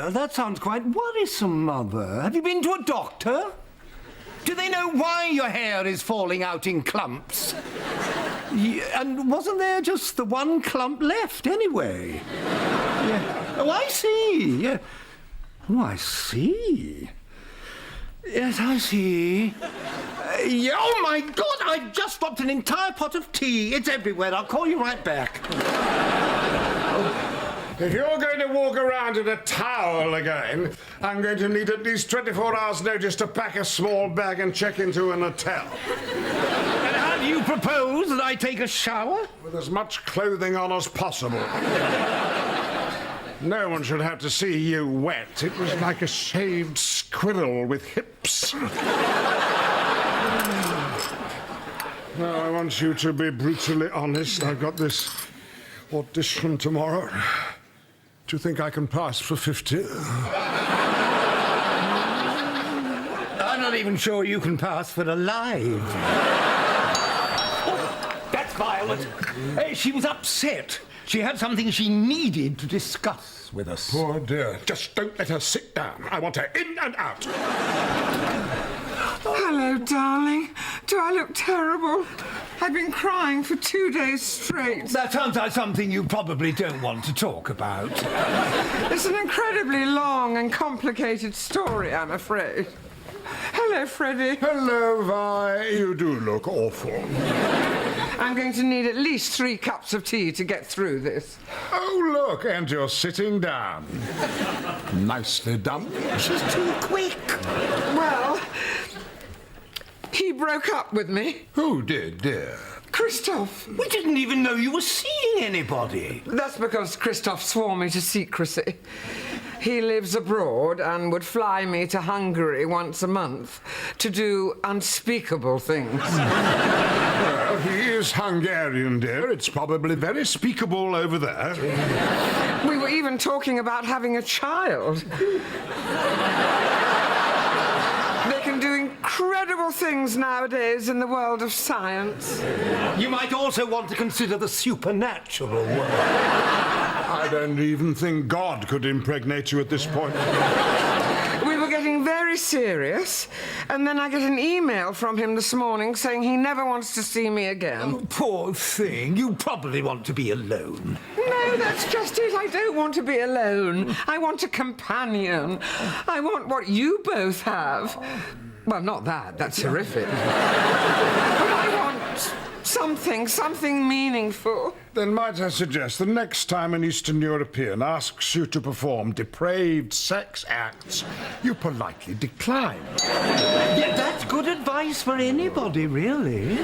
Well, that sounds quite worrisome, Mother. Have you been to a doctor? Do they know why your hair is falling out in clumps? And wasn't there just the one clump left, anyway? Yeah. Oh, I see. Yeah. Oh, I see. Yes, I see. Oh, my God, I just dropped an entire pot of tea. It's everywhere. I'll call you right back. If you're going to walk around in a towel again, I'm going to need at least 24 hours' notice to pack a small bag and check into an hotel. And how do you propose that I take a shower? With as much clothing on as possible. No one should have to see you wet. It was like a shaved squirrel with hips. Now, I want you to be brutally honest. I've got this audition tomorrow. Do you think I can pass for 50? I'm not even sure you can pass for alive. Oh, that's Violet. She was upset. She had something she needed to discuss with us. Poor dear. Just don't let her sit down. I want her in and out. Hello, darling. Do I look terrible? I've been crying for 2 days straight. That sounds like something you probably don't want to talk about. It's an incredibly long and complicated story, I'm afraid. Hello, Freddie. Hello, Vi. You do look awful. I'm going to need at least 3 cups of tea to get through this. Oh, look, and you're sitting down. Nicely done. She's too quick. Well, he broke up with me. Who did, dear? Christoph. We didn't even know you were seeing anybody. That's because Christoph swore me to secrecy. He lives abroad and would fly me to Hungary once a month to do unspeakable things. Well, he is Hungarian, dear. It's probably very speakable over there. We were even talking about having a child. They can do incredible things nowadays in the world of science. You might also want to consider the supernatural world. I don't even think God could impregnate you at this point. We were getting very serious, and then I get an email from him this morning saying he never wants to see me again. Oh, poor thing. You probably want to be alone. No, that's just it. I don't want to be alone. I want a companion. I want what you both have. Well, not that. That's horrific. But I want something meaningful. Then might I suggest the next time an Eastern European asks you to perform depraved sex acts, you politely decline. Yeah, that's good advice for anybody, really.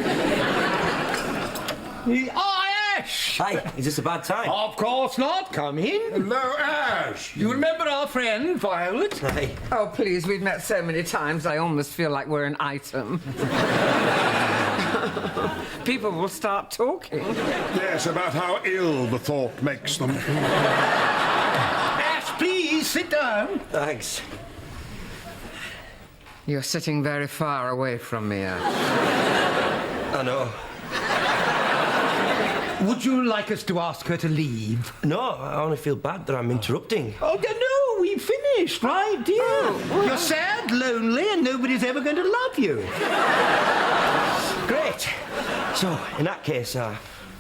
Oh, Ash! Hi, is this a bad time? Of course not. Come in. Hello, Ash. You remember our friend, Violet? Hey. Oh, please, we've met so many times, I almost feel like we're an item. People will start talking. Yes, about how ill the thought makes them. Ash, please, sit down. Thanks. You're sitting very far away from me, Ash. I know. Would you like us to ask her to leave? No, I only feel bad that I'm interrupting. Oh, no, we finished, right, dear? Oh. You're sad, lonely, and nobody's ever going to love you. Great. So, in that case, I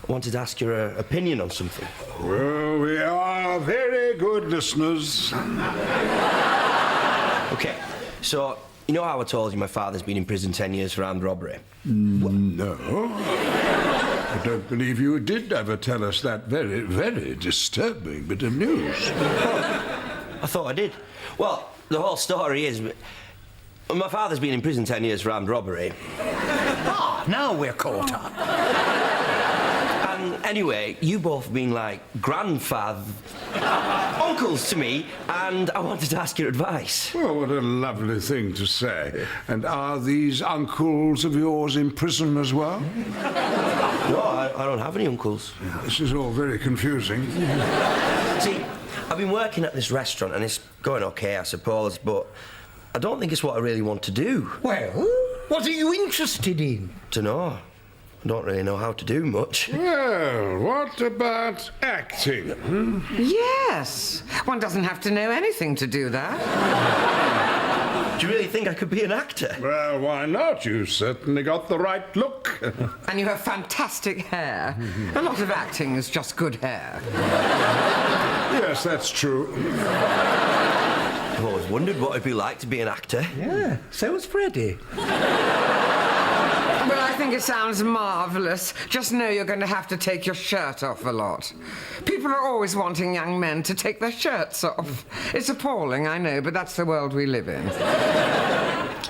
wanted to ask your opinion on something. Well, we are very good listeners. Okay, so, you know how I told you my father's been in prison 10 years for armed robbery? No. I don't believe you did ever tell us that very, very disturbing bit of news. I thought I did. Well, the whole story is... My father's been in prison 10 years for armed robbery. Ah, now we're caught up. And anyway, you both have been like uncles to me, and I wanted to ask your advice. Well, what a lovely thing to say. And are these uncles of yours in prison as well? No, I don't have any uncles. This is all very confusing. See, I've been working at this restaurant, and it's going okay, I suppose, but I don't think it's what I really want to do. Well, what are you interested in? Dunno. I don't really know how to do much. Well, what about acting? Yes. One doesn't have to know anything to do that. Do you really think I could be an actor? Well, why not? You certainly got the right look. And you have fantastic hair. A lot of acting is just good hair. Yes, that's true. I've always wondered what it'd be like to be an actor. Yeah, so was Freddie. Well, I think it sounds marvellous. Just know you're going to have to take your shirt off a lot. People are always wanting young men to take their shirts off. It's appalling, I know, but that's the world we live in.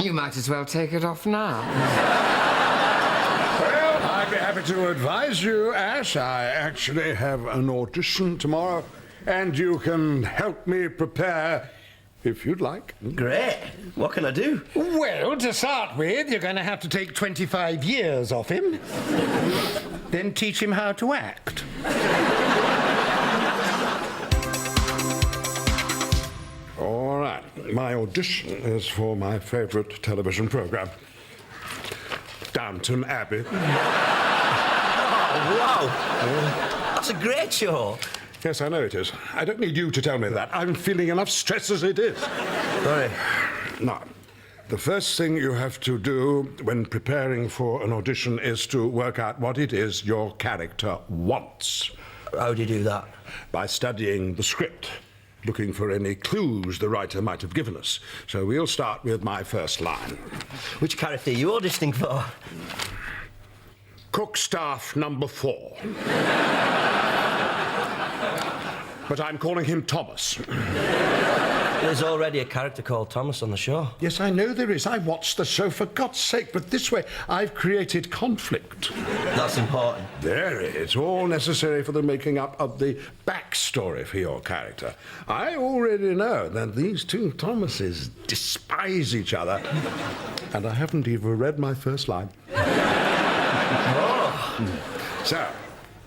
You might as well take it off now. Well, I'd be happy to advise you, Ash. I actually have an audition tomorrow, and you can help me prepare if you'd like. Great. What can I do? Well, to start with, you're going to have to take 25 years off him. Then teach him how to act. All right. My audition is for my favourite television programme, Downton Abbey. Oh, wow. That's a great show. Yes, I know it is. I don't need you to tell me that. I'm feeling enough stress as it is. Sorry. Now, the first thing you have to do when preparing for an audition is to work out what it is your character wants. How do you do that? By studying the script, looking for any clues the writer might have given us. So we'll start with my first line. Which character are you auditioning for? Cook staff number 4. But I'm calling him Thomas. There's already a character called Thomas on the show. Yes, I know there is. I watched the show, for God's sake, but this way I've created conflict. That's important. Very. It's all necessary for the making up of the backstory for your character. I already know that these two Thomases despise each other, and I haven't even read my first line. So,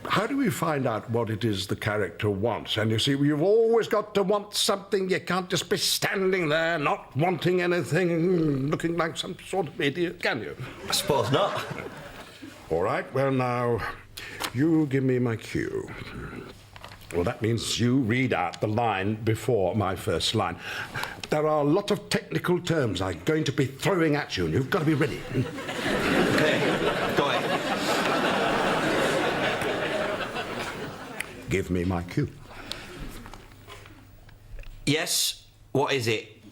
how do we find out what it is the character wants? And you see, you've always got to want something. You can't just be standing there not wanting anything, looking like some sort of idiot, can you? I suppose not. All right, well, now, you give me my cue. Well, that means you read out the line before my first line. There are a lot of technical terms I'm going to be throwing at you, and you've got to be ready. Okay, go ahead. Give me my cue. Yes, what is it?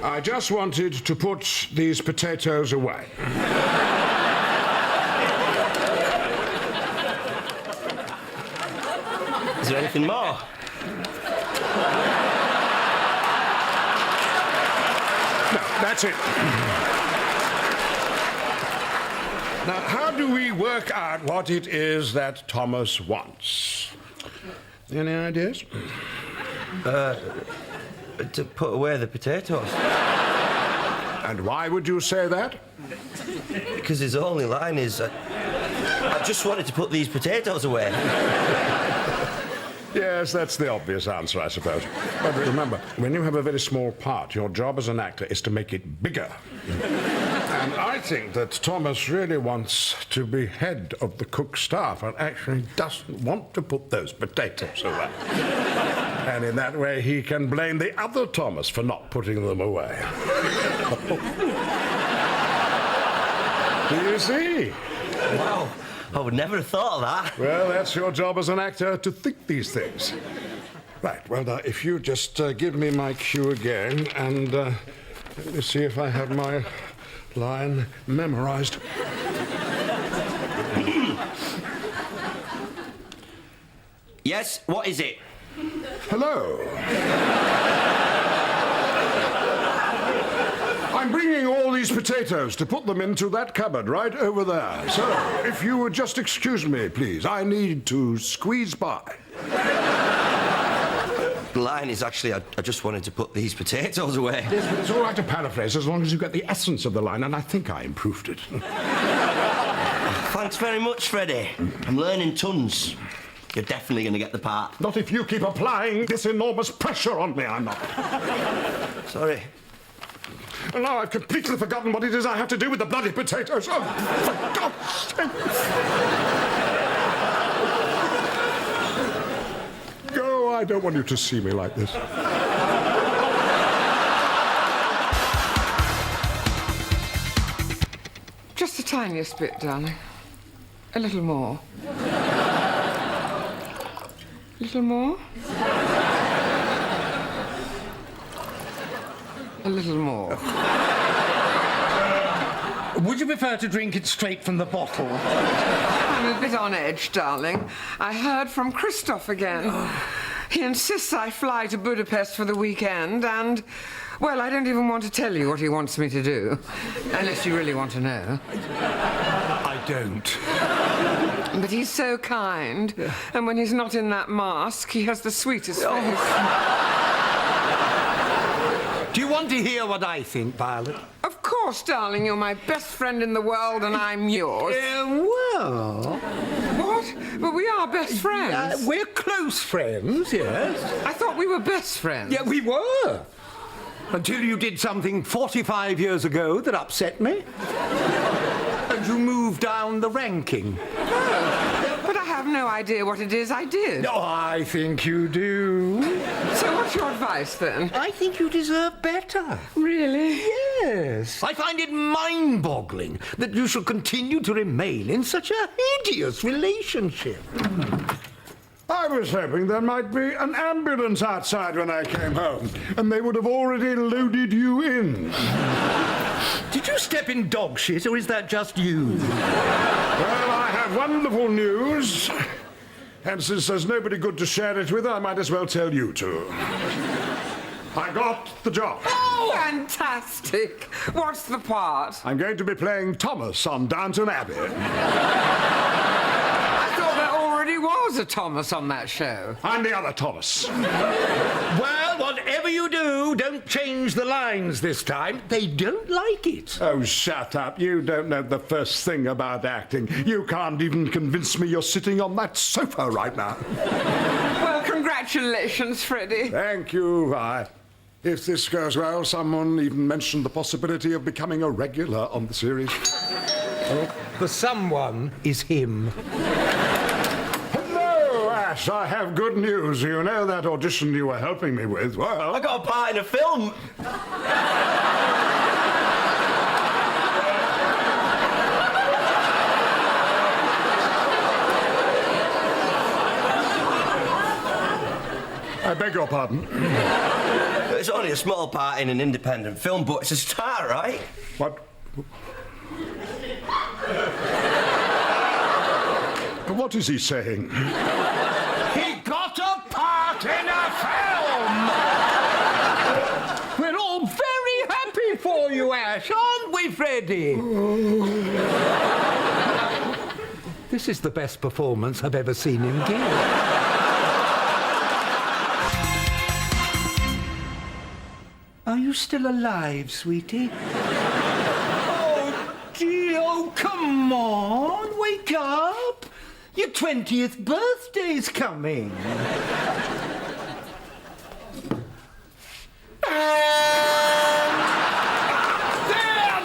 I just wanted to put these potatoes away. Is there anything more? No, that's it. Now, how do we work out what it is that Thomas wants? Any ideas? To put away the potatoes. And why would you say that? Because his only line is, I just wanted to put these potatoes away. Yes, that's the obvious answer, I suppose. But remember, when you have a very small part, your job as an actor is to make it bigger. And I think that Thomas really wants to be head of the cook staff and actually doesn't want to put those potatoes away. And in that way, he can blame the other Thomas for not putting them away. Do you see? Wow, I would never have thought of that. Well, that's your job as an actor, to think these things. Right, well, now, if you just give me my cue again, and let me see if I have my line memorized. Yes, what is it? Hello. I'm bringing all these potatoes to put them into that cupboard right over there. So, if you would just excuse me, please. I need to squeeze by. The line is actually, I just wanted to put these potatoes away. Yes, but it's all right to paraphrase as long as you get the essence of the line, and I think I improved it. Thanks very much, Freddie. I'm learning tons. You're definitely going to get the part. Not if you keep applying this enormous pressure on me, I'm not. Sorry. And now I've completely forgotten what it is I have to do with the bloody potatoes. Oh, for God's sake. Go, I don't want you to see me like this. Just the tiniest bit, darling. A little more. A little more. A little more. Would you prefer to drink it straight from the bottle? I'm a bit on edge, darling. I heard from Christoph again. He insists I fly to Budapest for the weekend and, well, I don't even want to tell you what he wants me to do. Unless you really want to know. I don't. But he's so kind. Yeah. And when he's not in that mask, he has the sweetest face. Do you want to hear what I think, Violet? Of course, darling. You're my best friend in the world and I'm yours. Well... What? But we are best friends. We're close friends, yes. I thought we were best friends. Yeah, we were. Until you did something 45 years ago that upset me. And you moved down the ranking. Oh, but I have no idea what it is I did. Oh, I think you do. So what's your advice, then? I think you deserve better. Really? Yes. I find it mind-boggling that you should continue to remain in such a hideous relationship. I was hoping there might be an ambulance outside when I came home, and they would have already loaded you in. Did you step in dog shit, or is that just you? Well, I have wonderful news. And since there's nobody good to share it with, I might as well tell you two. I got the job. Oh, fantastic. What's the part? I'm going to be playing Thomas on Downton Abbey. Was a Thomas on that show. I'm the other Thomas. Well, whatever you do, don't change the lines this time. They don't like it. Oh, shut up. You don't know the first thing about acting. You can't even convince me you're sitting on that sofa right now. Well, congratulations, Freddie. Thank you. If this goes well, someone even mentioned the possibility of becoming a regular on the series. Oh, the someone is him. I have good news. You know that audition you were helping me with? Well... I got a part in a film. I beg your pardon? It's only a small part in an independent film, but it's a star, right? What? What is he saying? He got a part in a film! We're all very happy for you, Ash, aren't we, Freddie? This is the best performance I've ever seen him give. Are you still alive, sweetie? Oh, dear, oh, come on, wake up. Your 20th birthday's coming. There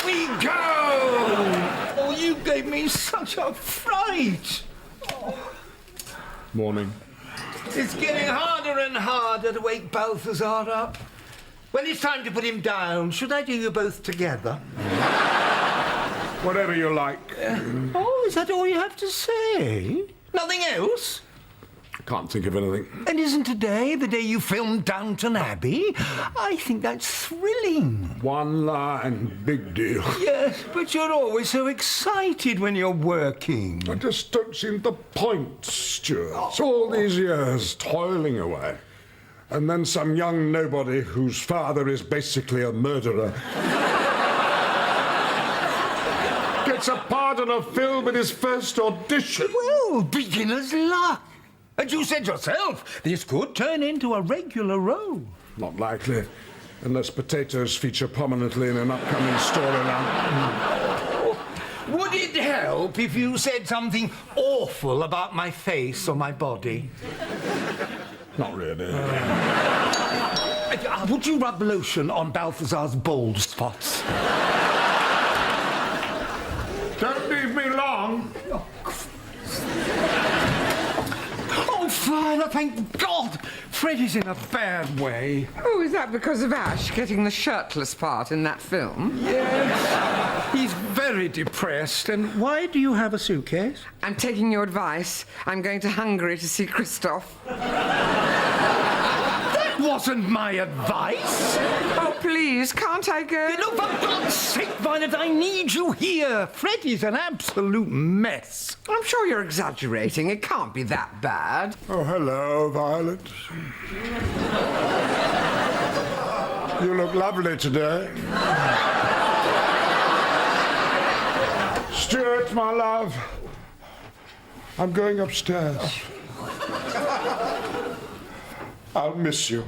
we go! Oh, you gave me such a fright. Oh. Morning. It's getting harder and harder to wake Balthazar up. Well, it's time to put him down. Should I do you both together? Whatever you like. Oh, is that all you have to say? Nothing else? I can't think of anything. And isn't today the day you filmed Downton Abbey? I think that's thrilling. One line, big deal. Yes, but you're always so excited when you're working. I just don't see the point, Stuart. It's all these years toiling away. And then some young nobody whose father is basically a murderer gets a part in a film at his first audition. Well, beginner's luck. And you said yourself, this could turn into a regular role. Not likely, unless potatoes feature prominently in an upcoming storyline. Would it help if you said something awful about my face or my body? Not really. Would you rub lotion on Balthazar's bald spots? Don't leave me long. Oh, Viola, thank God! Freddie's in a bad way. Oh, is that because of Ash getting the shirtless part in that film? Yes. He's very depressed. And why do you have a suitcase? I'm taking your advice. I'm going to Hungary to see Christoph. That wasn't my advice. Oh, please, can't I go? Look, for God's sake, Violet, I need you here. Freddie's an absolute mess. I'm sure you're exaggerating. It can't be that bad. Oh, hello, Violet. You look lovely today. Stuart, my love, I'm going upstairs. I'll miss you.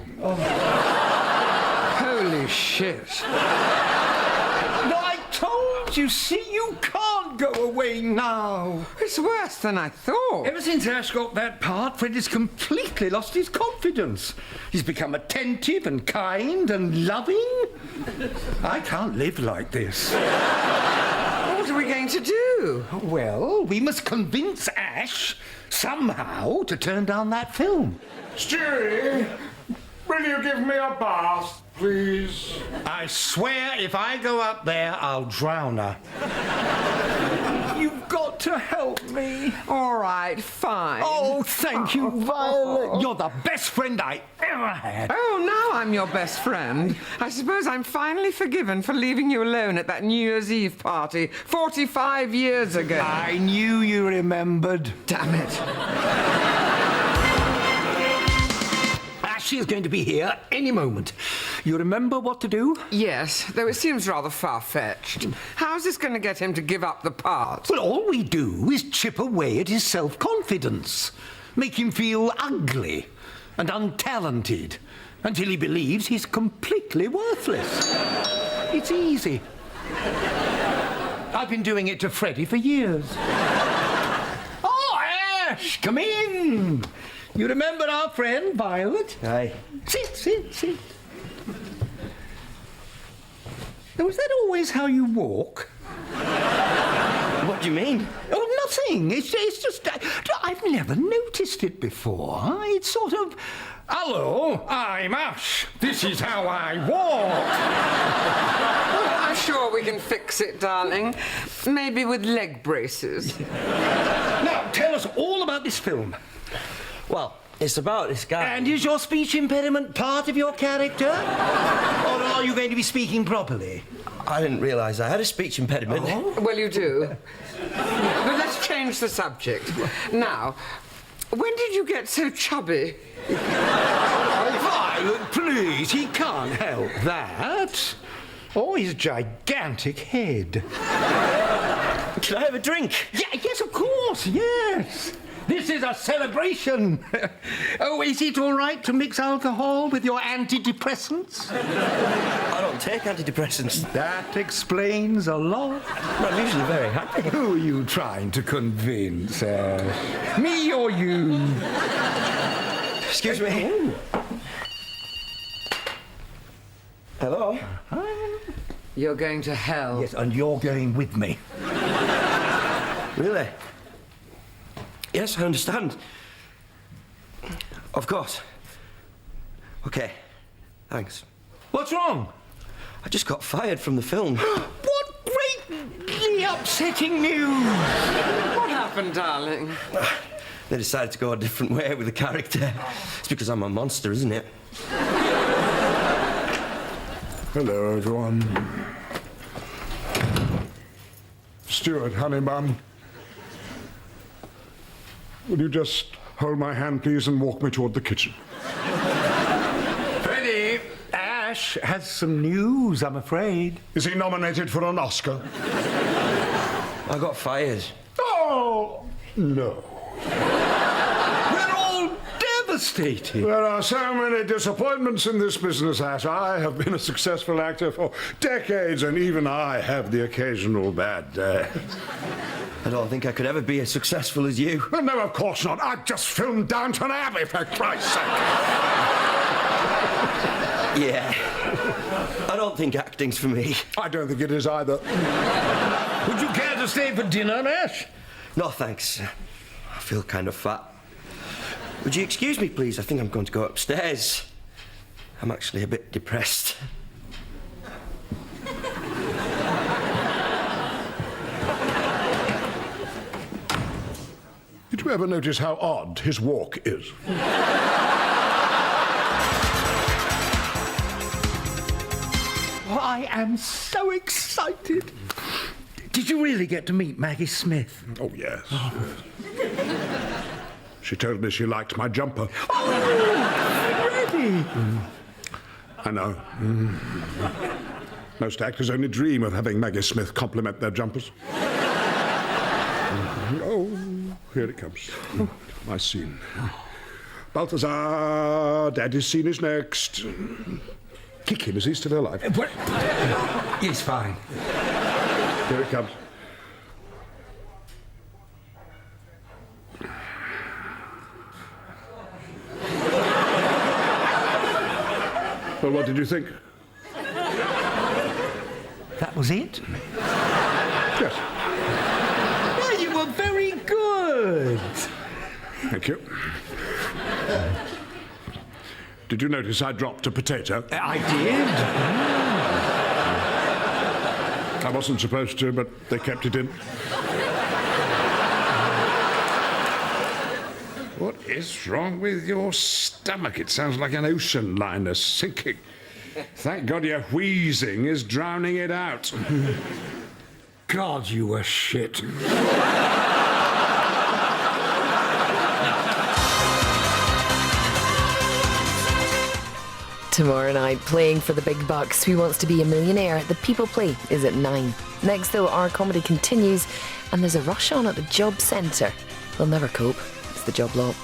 Holy shit. No, I told you, see, you can't go away now. It's worse than I thought. Ever since Ash got that part, Freddie's completely lost his confidence. He's become attentive and kind and loving. I can't live like this. What are we going to do? Well, we must convince Ash somehow to turn down that film. Stewie, will you give me a bath, please? I swear if I go up there, I'll drown her. You've got to help me. All right, fine. Oh, thank you, Violet. You're the best friend I ever had. Oh, now I'm your best friend. I suppose I'm finally forgiven for leaving you alone at that New Year's Eve party 45 years ago. I knew you remembered. Damn it. Ashley is going to be here any moment. You remember what to do? Yes, though it seems rather far-fetched. How's this going to get him to give up the part? Well, all we do is chip away at his self-confidence. Make him feel ugly and untalented until he believes he's completely worthless. It's easy. I've been doing it to Freddie for years. Oh, Ash, come in. You remember our friend, Violet? Aye. Sit. Now, is that always how you walk? What do you mean? Oh, nothing. It's just... I've never noticed it before. It's sort of... Hello, I'm Ash. This is how I walk. I'm sure we can fix it, darling. Maybe with leg braces. Now, tell us all about this film. Well, it's about this guy. And is your speech impediment part of your character? Or are you going to be speaking properly? I didn't realise I had a speech impediment. Oh. Well, you do. But let's change the subject. Now, when did you get so chubby? Violet, please, he can't help that. Oh, his gigantic head. Can I have a drink? Yeah, yes, of course, yes. This is a celebration. Oh, is it all right to mix alcohol with your antidepressants? I don't take antidepressants. That explains a lot. I'm usually very happy. Who are you trying to convince, me or you? Excuse me. Hello? You're going to hell. Yes, and you're going with me. Really? Yes, I understand. Of course. Okay. Thanks. What's wrong? I just got fired from the film. What greatly upsetting news! What happened, darling? They decided to go a different way with the character. It's because I'm a monster, isn't it? Hello, everyone. Stuart, honey bun. Will you just hold my hand, please, and walk me toward the kitchen? Freddie, Ash has some news, I'm afraid. Is he nominated for an Oscar? I got fired. Oh, no. We're all devastated. There are so many disappointments in this business, Ash. I have been a successful actor for decades, and even I have the occasional bad day. I don't think I could ever be as successful as you. Oh, no, of course not. I just filmed Downton Abbey, for Christ's sake. Yeah. I don't think acting's for me. I don't think it is either. Would you care to stay for dinner, Ash? No, thanks. I feel kind of fat. Would you excuse me, please? I think I'm going to go upstairs. I'm actually a bit depressed. Did you ever notice how odd his walk is? I am so excited. Did you really get to meet Maggie Smith? Oh, yes. She told me she liked my jumper. Really? I know. Most actors only dream of having Maggie Smith compliment their jumpers. Oh, here it comes. My scene. Balthazar, Daddy's scene is next. Kick him, is he still alive? What? He's fine. Here it comes. Well, what did you think? That was it? Yes. Well, you were very good. Thank you. Did you notice I dropped a potato? I did. I wasn't supposed to, but they kept it in. What is wrong with your stomach? It sounds like an ocean liner sinking. Thank God your wheezing is drowning it out. God, you were shit. Tomorrow night, playing for the big bucks, Who Wants to Be a Millionaire at the People Play is at 9. Next, though, our comedy continues, and there's a rush on at the Job Centre. They'll never cope. It's the job lot.